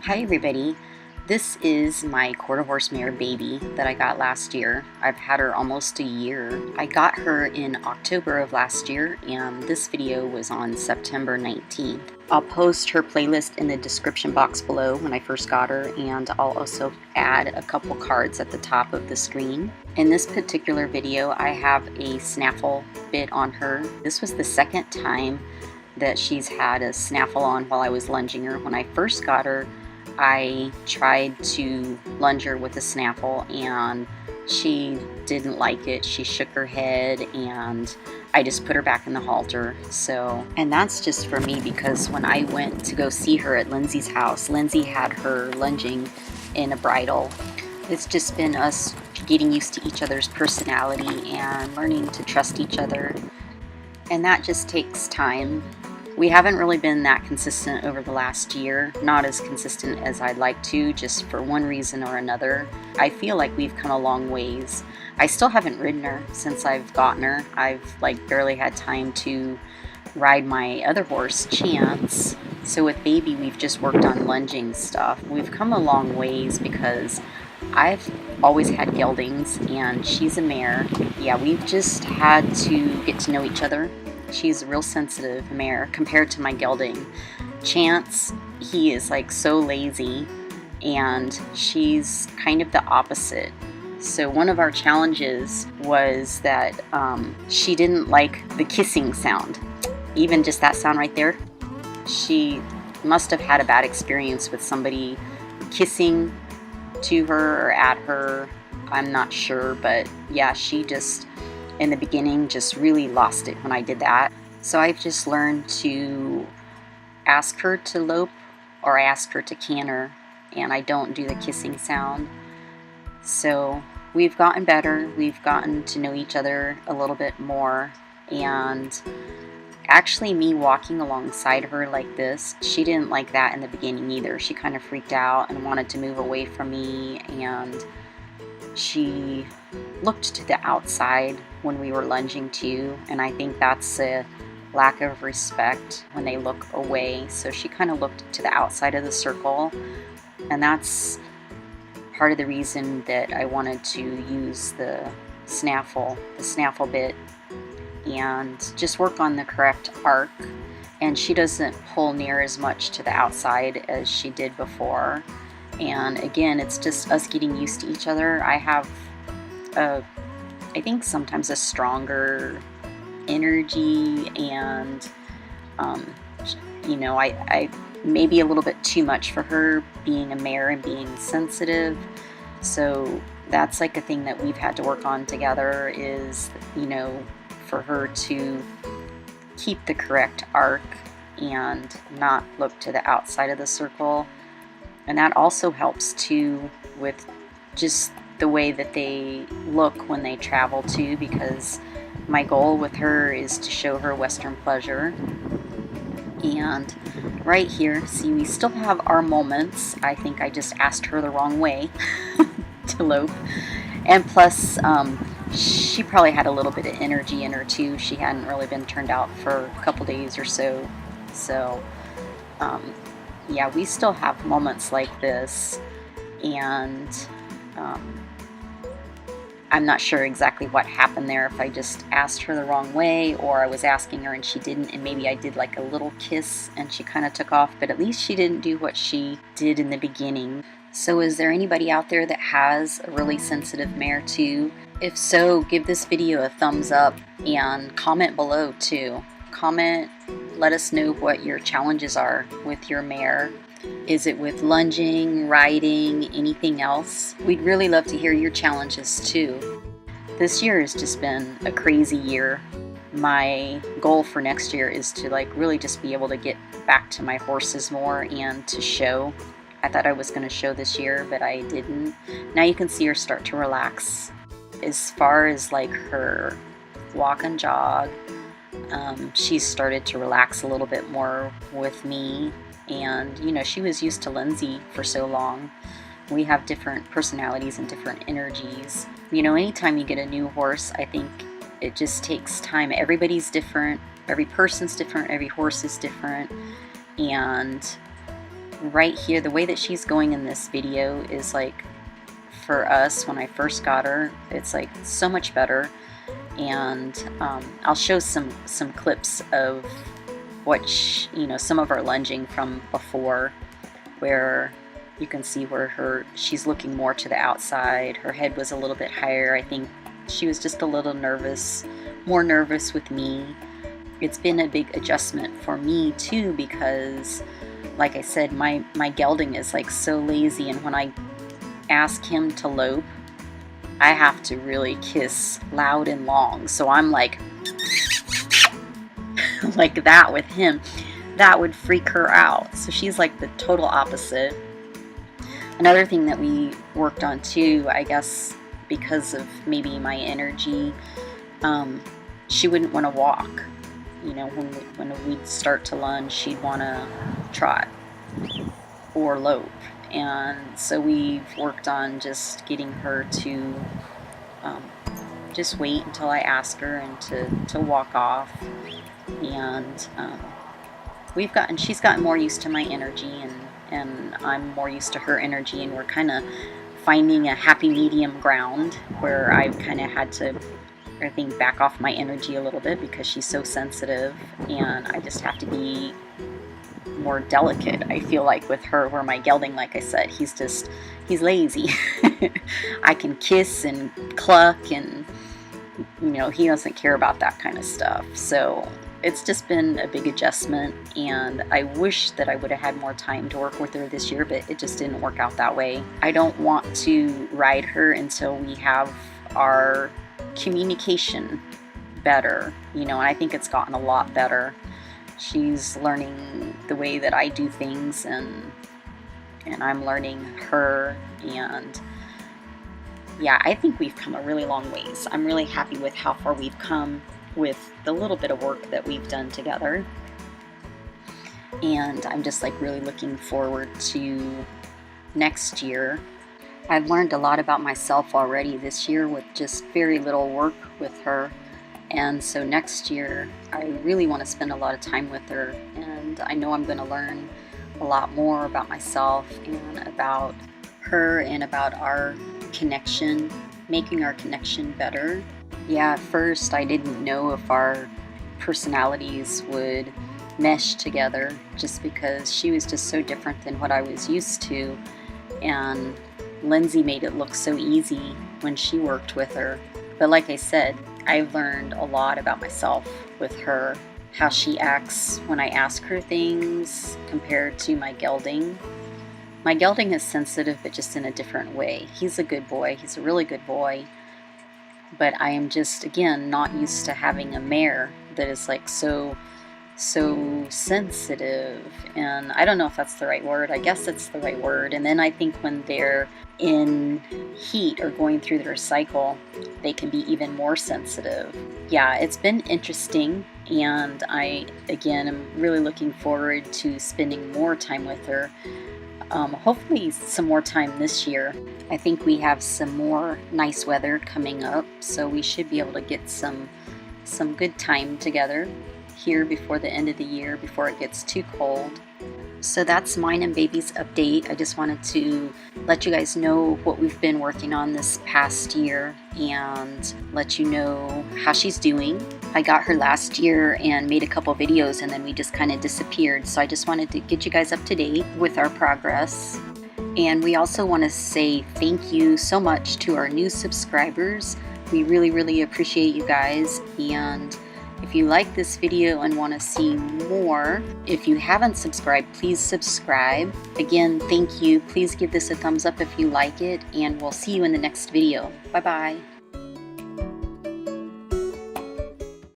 Hi everybody, this is my quarter horse mare baby that I got last year. I've had her almost a year. I got her in October of last year and this video was on September 19th. I'll post her playlist in the description box below when I first got her, and I'll also add a couple cards at the top of the screen. In this particular video I have a snaffle bit on her. This was the second time that she's had a snaffle on while I was lunging her. When I first got her, I tried to lunge her with a snaffle and she didn't like it. She shook her head and I just put her back in the halter. And that's just for me because when I went to go see her at Lindsay's house, Lindsay had her lunging in a bridle. It's just been us getting used to each other's personality and learning to trust each other. And that just takes time. We haven't really been that consistent over the last year, not as consistent as I'd like to, just for one reason or another. I feel like we've come a long ways. I still haven't ridden her since I've gotten her. I've barely had time to ride my other horse, Chance. So with Baby, we've just worked on lunging stuff. We've come a long ways because I've always had geldings and she's a mare. Yeah, we've just had to get to know each other. She's a real sensitive mare compared to my gelding. Chance, he is so lazy, and she's kind of the opposite. So one of our challenges was that she didn't like the kissing sound. Even just that sound right there. She must have had a bad experience with somebody kissing to her or at her. I'm not sure, but yeah, she just in the beginning just really lost it when I did that. So I've just learned to ask her to lope or I ask her to canter, and I don't do the kissing sound. So we've gotten better. We've gotten to know each other a little bit more, and actually me walking alongside her like this, she didn't like that in the beginning either. She kind of freaked out and wanted to move away from me, and she looked to the outside when we were lunging too, and I think that's a lack of respect when they look away. So she kind of looked to the outside of the circle, and that's part of the reason that I wanted to use the snaffle bit and just work on the correct arc. And she doesn't pull near as much to the outside as she did before. And again, it's just us getting used to each other. I have I think sometimes a stronger energy, and I maybe a little bit too much for her, being a mare and being sensitive. So that's a thing that we've had to work on together, is for her to keep the correct arc and not look to the outside of the circle. And that also helps too with just the way that they look when they travel too, because my goal with her is to show her Western pleasure. And right here, see, we still have our moments. I think I just asked her the wrong way to lope. And plus, she probably had a little bit of energy in her too. She hadn't really been turned out for a couple days or so. So, yeah, we still have moments like this, and I'm not sure exactly what happened there, if I just asked her the wrong way or I was asking her and she didn't, and maybe I did a little kiss and she kind of took off, but at least she didn't do what she did in the beginning. So is there anybody out there that has a really sensitive mare too? If so, give this video a thumbs up and comment below too. Comment, let us know what your challenges are with your mare. Is it with lunging, riding, anything else? We'd really love to hear your challenges too. This year has just been a crazy year. My goal for next year is to really just be able to get back to my horses more and to show. I thought I was going to show this year, but I didn't. Now you can see her start to relax. As far as her walk and jog, she's started to relax a little bit more with me. And she was used to Lindsay for so long. We have different personalities and different energies. Anytime you get a new horse, I think it just takes time. Everybody's different, every person's different, every horse is different, and right here, the way that she's going in this video is like, for us, when I first got her, it's like so much better. And I'll show some clips of what some of our lunging from before, where you can see where she's looking more to the outside. Her head was a little bit higher. I think she was just a little nervous, more nervous with me. It's been a big adjustment for me too, because like I said, my gelding is like so lazy, and when I ask him to lope, I have to really kiss loud and long. So I'm like like that with him. That would freak her out. So she's like the total opposite. Another thing that we worked on too, I guess because of maybe my energy, she wouldn't want to walk. When we'd start to lunge, she'd want to trot or lope. And so we've worked on just getting her to just wait until I ask her and to walk off. And she's gotten more used to my energy, and I'm more used to her energy, and we're kind of finding a happy medium ground where I've kind of had to, I think, back off my energy a little bit because she's so sensitive, and I just have to be more delicate, I feel like, with her, where my gelding, like I said, he's lazy. I can kiss and cluck, and he doesn't care about that kind of stuff. So it's just been a big adjustment, and I wish that I would have had more time to work with her this year, but it just didn't work out that way. I don't want to ride her until we have our communication better, and I think it's gotten a lot better. She's learning the way that I do things, and I'm learning her, and yeah, I think we've come a really long ways. I'm really happy with how far we've come with the little bit of work that we've done together, and I'm just like really looking forward to next year. I've learned a lot about myself already this year with just very little work with her. And so next year, I really want to spend a lot of time with her, and I know I'm going to learn a lot more about myself and about her and about our connection, making our connection better. Yeah, at first I didn't know if our personalities would mesh together, just because she was just so different than what I was used to, and Lindsay made it look so easy when she worked with her. But like I said, I've learned a lot about myself with her, how she acts when I ask her things compared to my gelding. My gelding is sensitive, but just in a different way. He's a good boy. He's a really good boy. But I am just, again, not used to having a mare that is like so sensitive, and I don't know if that's the right word. I guess it's the right word. And then I think when they're in heat or going through their cycle, they can be even more sensitive. Yeah, it's been interesting, and I, again, am really looking forward to spending more time with her. Hopefully some more time this year. I think we have some more nice weather coming up, so we should be able to get some good time together here before the end of the year, before it gets too cold. So that's mine and baby's update. I just wanted to let you guys know what we've been working on this past year and let you know how she's doing. I got her last year and made a couple videos, and then we just kind of disappeared. So I just wanted to get you guys up to date with our progress. And we also want to say thank you so much to our new subscribers. We really, really appreciate you guys. And if you like this video and want to see more, if you haven't subscribed, please subscribe. Again, thank you. Please give this a thumbs up if you like it, and we'll see you in the next video. Bye-bye.